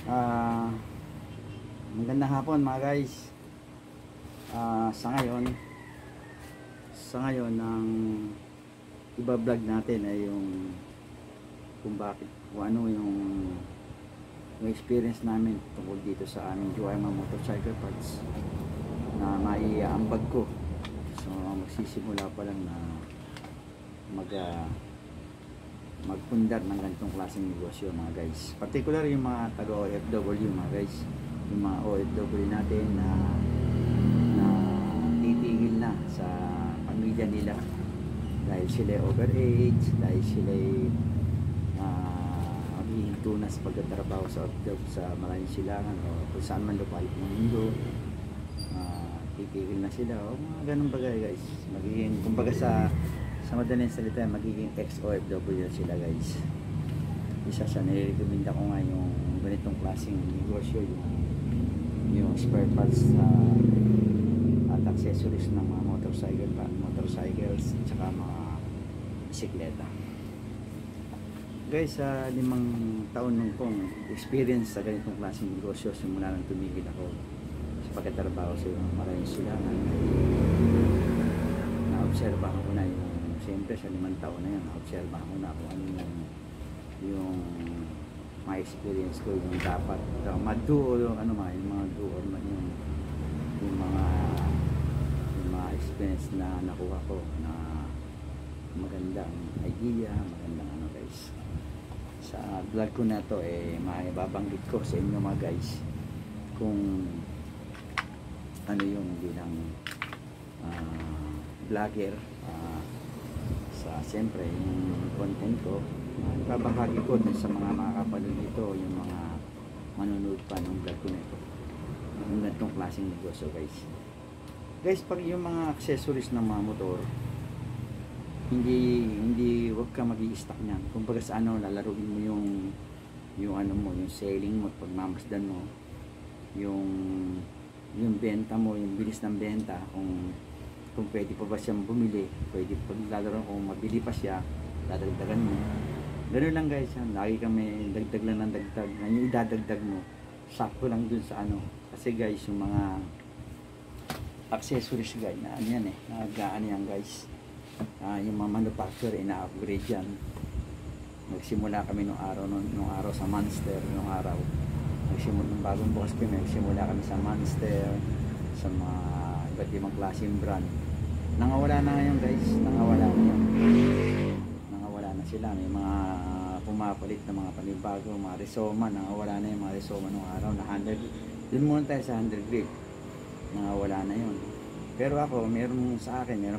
Ah, magandang hapon mga guys. Sa ngayon ang iba-vlog natin ay yung kung ano yung experience namin tungkol dito sa aming Juaima Motorcycle Parts na maiambag ko. So magsisimula pa lang na magpundar ng ganitong klaseng negosyo mga guys, particular yung mga taga OFW mga guys, yung mga OFW natin na titigil na sa pamilya nila dahil sila overage, dahil sila maghihinto na sa pagtatrabaho sa maraming silangan o kung saan man lupalit ng mundo. Titigil na sila o mga ganun bagay guys, magiging kumbaga sa madaling salita magiging ex-OFW sila guys. Isa sa nire-recommenda ko nga yung ganitong klaseng negosyo, yung spare parts at accessories ng mga motorcycles at saka mga bisikleta guys. Sa 5 taon nung kong experience sa ganitong klaseng negosyo, simula nang tumigil ako sa pagtatrabaho sa maraming silangan, na-obserbahan ko na yung siyempre sa 5 taon na yan, na-obserbahan ko na kung ano yung my experience ko, yung dapat ma-do yung mga do or yung mga experience na nakuha ko na magandang idea, magandang guys. Sa vlog ko na to maibabanggit ko sa inyo mga guys kung ano yung bilang vlogger, siyempre yung content ko ibabahagi ko sa mga makakapanood dito, yung mga manonood pa ng vlog ko na ito, yung ganitong klaseng negosyo guys. Pag yung mga accessories ng mga motor, hindi wag ka mag-i-stock niyan. Kumbaga sa lalaruin mo yung selling mo, pagmamasdan mo, yung benta mo, yung bilis ng benta, kung pwede pa ba siyang bumili, pwede paglalaro, kung mabili pa siya dadagdagan mo. Ganoon lang guys yan. Lagi kami dagdag lang ng dagdag. Yung idadagdag mo, sakto lang dun sa kasi guys yung mga accessories guys na nag-aan yan guys. Yung mga manufacturer ina-upgrade yan. Nagsimula kami nung araw sa Monster, nagsimula bagong bukas kami, nagsimula kami sa Monster, sa mga iba't ibang klaseng brand. Nangawala na ngayon guys, nangawala na sila. May mga pumapalit na mga panibago, mga Rizoma, nangawala na yung mga Rizoma nung araw na 100. Dun muna tayo sa 100 grip, nangawala na yun. Pero ako, meron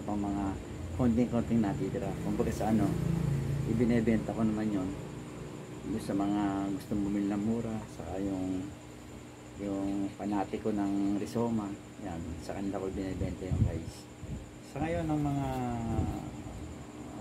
pang mga konting natitira. Kumbaga sa ibinebenta ko naman yon sa mga gustong bumili ng mura, saka yung panati ko ng Rizoma, yan, sa kanila ko binebenta yung guys. Sa ngayon ng mga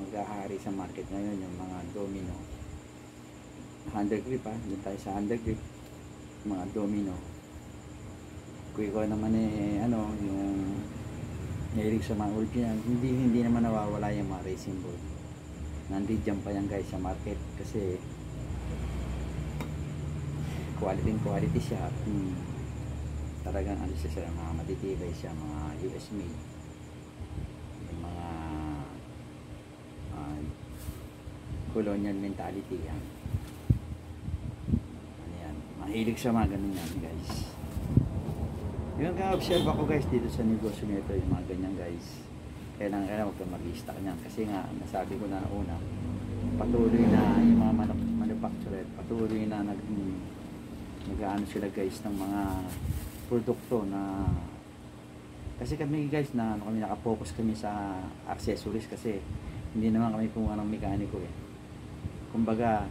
maghahari sa market ngayon, yung mga Domino 100 grip, doon tayo sa 100 grip, mga Domino. Kuya ko naman yung nahilig sa mga original, hindi naman nawawala yung mga racing board. Nandiyan pa yan guys sa market kasi quality siya at talagang siya, mga matitibay siya, mga US made, yung mga colonial mentality yan. Mahilig sa mga ganun yan guys. Yung ka-observe ako guys dito sa negosyo nito, yung mga ganyan guys, kailangan huwag kang mag-i-stock niyan kasi nga nasabi ko na una, patuloy na yung mga manufacturer, patuloy na nag-aano sila guys ng mga produkto na, kasi kami guys kami nakapokus kami sa accessories kasi hindi naman kami kung anong mekaniko kumbaga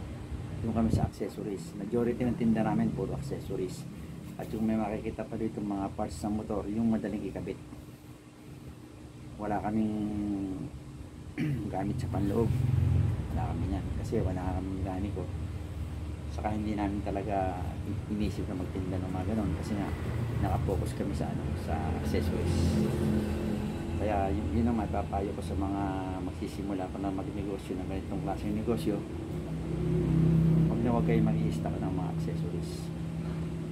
yung kami sa accessories, majority ng tinda namin puro accessories. At yung may makikita pa dito mga parts ng motor, yung madaling ikabit, wala kaming gamit sa panloob, wala kami yan kasi wala kaming mekaniko. Saka hindi namin talaga inisip na magtinda ng mga ganun kasi nga nakapokus kami sa accessories. Kaya yun ang mapapayo ko sa mga magsisimula pa na magnegosyo ng ganitong klaseng negosyo. Huwag kayo mag-i-stock ng mga accessories.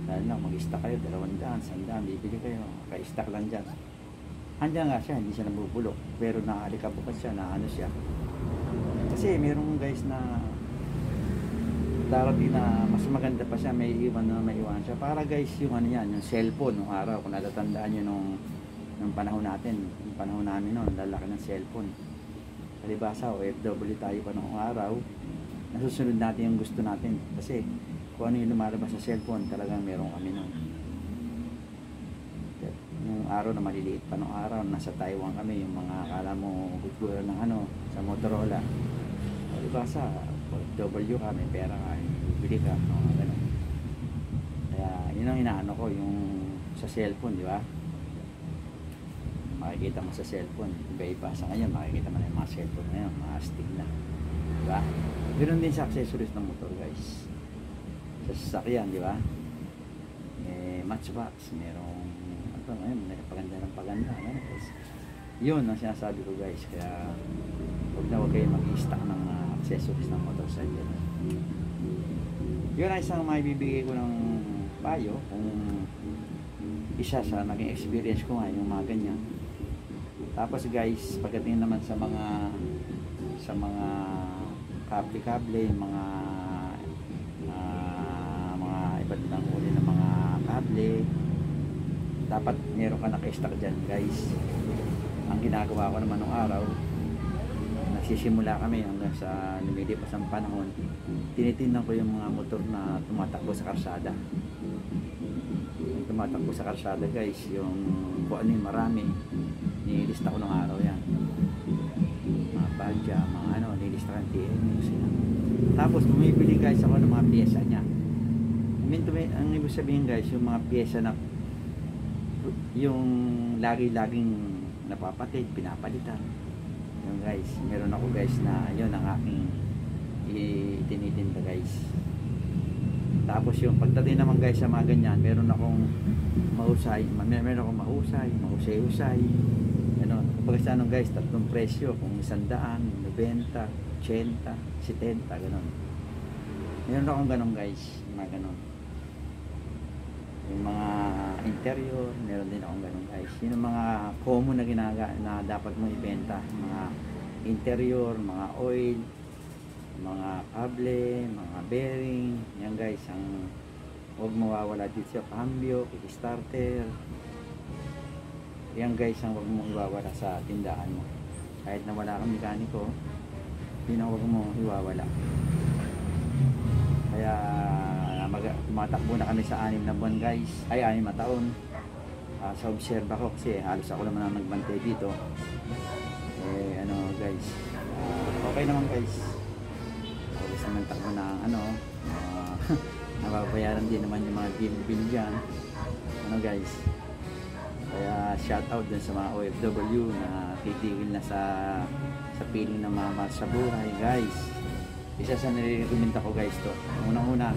Dahil lang, mag-stock kayo, 200, 100, bibili kayo, ka-stock lang dyan. Andiyan nga siya, hindi siya nabubulok, pero naalikabukan siya, naano siya. Kasi meron guys na darating na mas maganda pa siya, may iwan na maiwan siya. Para guys, yung ano yan, yung cellphone nung araw, kung natatandaan nyo nung panahon natin, yung panahon namin noon, lalaki ng cellphone. Palibasa, OFW tayo pa nung araw, nasusunod natin yung gusto natin. Kasi kung ano yung lumalabas sa cellphone, talagang meron kami noon. Yung araw na maliliit pa nung araw, nasa Taiwan kami, yung mga akala mo gugura ng ano, sa Motorola. Palibasa, OFW ka, may pera ka, bibili ka, mga ganun. Kaya yun ang inaano ko, yung sa cellphone, di ba? Makikita mo sa cellphone, iba-iba sa ngayon, makikita mo na yung mga cellphone ngayon, mga astig na, di ba? Ganoon din sa accessories ng motor guys, sa sasakyan, di ba? Matchbox, merong ano ngayon, may paganda ng paganda, ano guys. Yun ang sinasabi ko guys, kaya huwag kayo mag-i-stock ng accessories ng motorcycle. Yun ang isang maibibigay ko ng payo, kung isa sa naging experience ko nga, yung mga ganyan. Tapos guys, pagdating naman sa mga kable-kable, mga iba't ibang uri ng mga kable, dapat meron ka naka-stock dyan guys. Ang ginagawa ko naman nung araw, nagsisimula kami hanggang sa lumilipas ang panahon, tinitingnan ko yung mga motor na tumatakbo sa karsada. Yung tumatakbo sa karsada guys, yung kung ano yung marami, nilista ko nung araw yan, mga badya, mga ano, nilista ko yung TNX yan. Tapos bumibili guys ako ng mga pyesa nya. Ang ibig sabihin guys, yung mga pyesa na yung lagi-laging napapatid, pinapalitan. Yung guys, meron ako guys na yun ang aking itinitinda guys. Tapos yung pagdating naman guys sa mga ganyan, meron akong mahusay, mahusay-husay. Ano, kapag sa ano guys, tatlong presyo, kung 100, 90, 80, 70, gano'n. Meron akong gano'n guys, mga gano'n. Yung mga interior, meron din akong gano'n guys. Yun ang mga common na dapat mo ibenta. Mga interior, mga oil, mga kable, mga bearing. Yan guys, ang huwag mawawala dito sa cambio, kickstarter. Yan guys, ang huwag mong iwawala sa tindahan mo. Kahit na wala kang mekaniko, yun ang huwag mong iwawala. Kaya tumatakbo na kami sa 6 na buwan guys, ay 6 na taon. Sa observa ko kasi halos ako naman ang nagbantay dito. Ano guys, okay naman guys. Halos naman takbo na ano, nababayaran din naman yung mga bill dyan. Ano guys, kaya shout out dun sa mga OFW na titigil na sa piling ng mga mahal sa buhay guys. Isa sa nire-recommenda ko guys to, unang-una,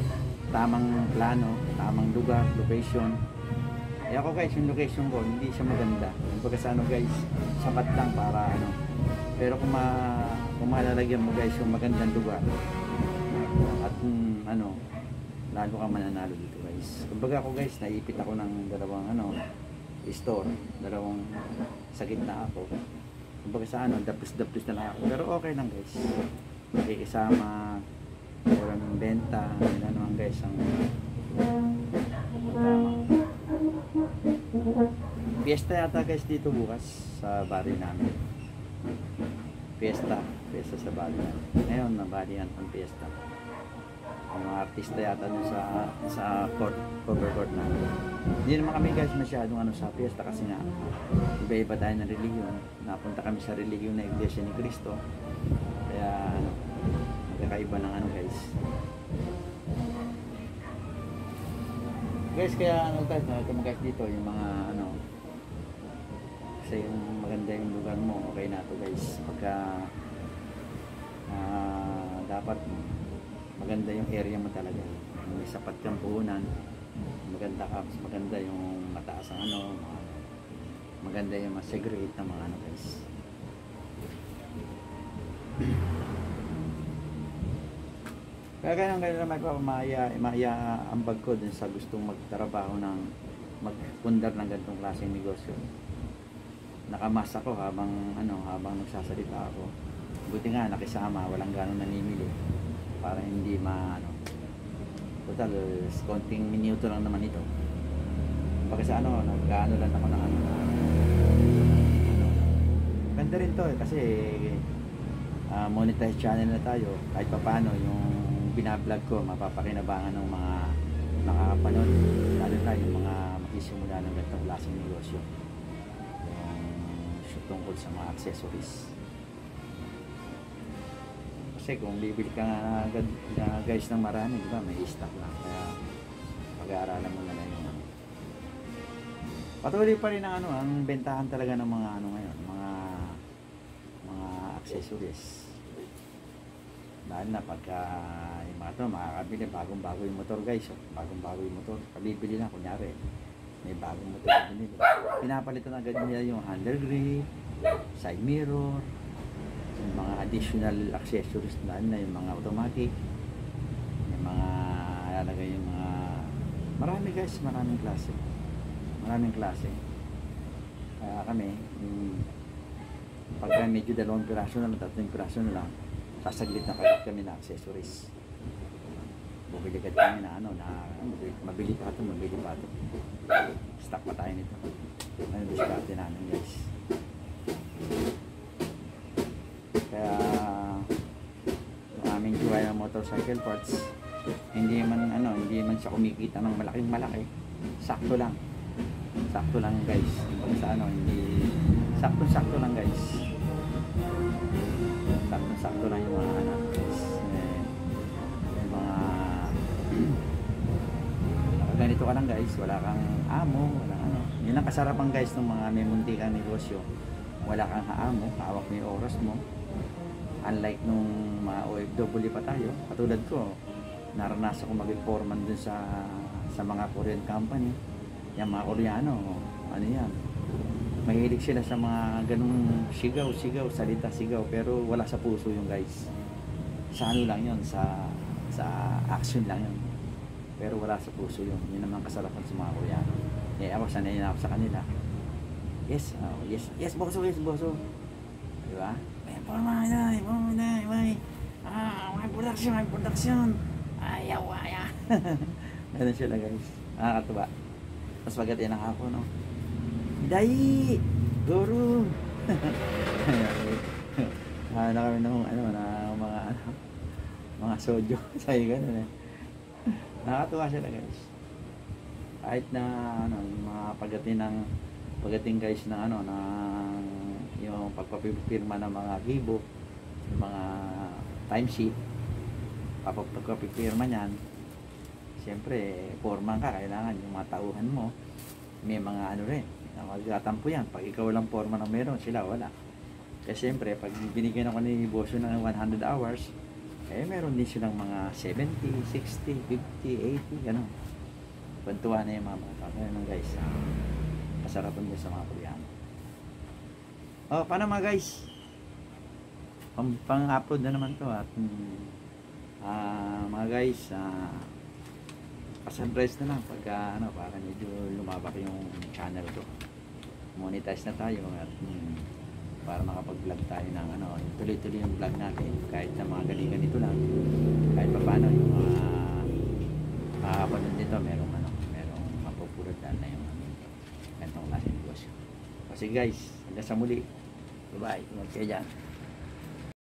tamang plano, tamang lugar, location. Ako guys, yung location ko hindi siya maganda. Kumbaga sa ano guys, sapat lang para ano. Pero kung malalagyan mo guys yung magandang lugar at ano, lalo ka mananalo dito guys. Kumbaga ako guys, naipit ako ng dalawang ano, store, dalawang sa gitna ako. Kumbaga sa ano, dapos-dapos na lang ako. Pero okay lang guys. Nakikisama, walang benta, ano naman guys ang Fiesta yata guys dito bukas sa barrio namin. Fiesta sa barrio namin. Ngayon nabalian ang fiesta. Ang mga artista yata dun sa cover court namin. Hindi naman kami guys masyadong ano sa fiesta kasi nga iba-iba tayo ng religion. Napunta kami sa religion na Iglesia ni Cristo. Kaya ano, magkakaiba ng ano guys. Guys, kaya ano guys, guys dito yung mga ano, kasi yung maganda yung lugar mo, okay na to guys. Pagka dapat maganda yung area mo talaga, may sapat kang puhunan, maganda ka, maganda yung mataas ang ano, maganda yung segregate na mga ano guys. Kaya ganun naman po, maya ambag ko dun sa gustong magtrabaho ng magpundar ng ganitong klaseng negosyo. Nakamas ako habang nagsasalita ako. Buti nga nakisama, walang ganong namimili para hindi total konting minuto lang naman ito. Pagka sa nag-ano lang ako ng ganda rin to kasi monetize channel na tayo, kahit paano yung binablog ko mapapakinabangan ng mga nakakapanood, lalo na yung mga magsisimula ng ganitong klaseng negosyo, yung tungkol sa mga accessories. Kasi kung bibili ka nga guys ng marami, di ba, may stock lang, kaya pag-aaralan mo na lang yung patuloy pa rin ang bentahan talaga ng mga ngayon, mga accessories. Dahil na pagka yung mga ito makakabili bagong-bago yung motor guys, bagong-bago yung motor, kabibili na kunyari may bagong motor na binili, pinapalitan agad nila yung handle grip, side mirror, yung mga additional accessories na yung mga automatic, yung mga lalagay yung mga marami guys, maraming klase. Kaya kami pagka medyo 2 piraso na lang, 3 piraso na lang, sasaglit na kagat kami na accessories. Bumili agad kami na mabili pa ito. Stock pa tayo nito. Ano diskarte namin guys. Kaya yung aming joy ng motorcycle parts, hindi man siya kumikita ng malaki. Sakto lang guys. Sa hindi sakto lang guys. Sakto lang yung mga guys. Yung mga ganito ka lang guys, wala kang amo, yun ang kasarapan guys ng mga may muntikang negosyo. Wala kang amo, hawak mo yung oras mo. Unlike nung mga OFW pa tayo, katulad ko, naranasan ko maging foreman dun sa mga Korean company. Yung mga Koreano, yan, mahilig sila sa mga ganung sigaw, sigaw, pero wala sa puso yung guys. Sa lang yun, sa action lang yun, pero wala sa puso yun. Yun naman kasarapan sa mga Koreano. Ako sanay na ako sa kanila. Yes boso, diba? My production, ayaw. Ganun sila guys, nakakatuwa. Tapos pagdating ng ako, Dai! Guru! Na kami ng mga sojo. Sabi ganun nakakatuwa sila guys. Kahit na mga pagdating guys na yung pagpapirma ng mga gibo, yung mga timesheet, pagpapirma niyan, siyempre foreman ka, kailangan yung mga tauhan mo may mga rin, magtatampo yan. Pag ikaw lang foreman ang meron, sila wala. Kasi siyempre pag binigyan ako ni boss ng 100 hours, meron din silang mga 70, 60, 50, 80, gano'n. Bantuan na yung mga bata. Ganun guys, kasarapan din sa mga Koreano. Paano mga guys? Pang-upload na naman to at mga guys, pa-surprise na lang pagka para medyo lumabak yung channel ko. Monetize na tayo at para makapag-vlog tayo ng tuloy-tuloy yung vlog natin kahit na mga ganito lang. Kahit pa paano yung makakapanood dito, merong mapupulot na yung ganitong klaseng negosyo. Kasi guys, hanggang sa muli. Bye-bye. Ingat kayo dyan.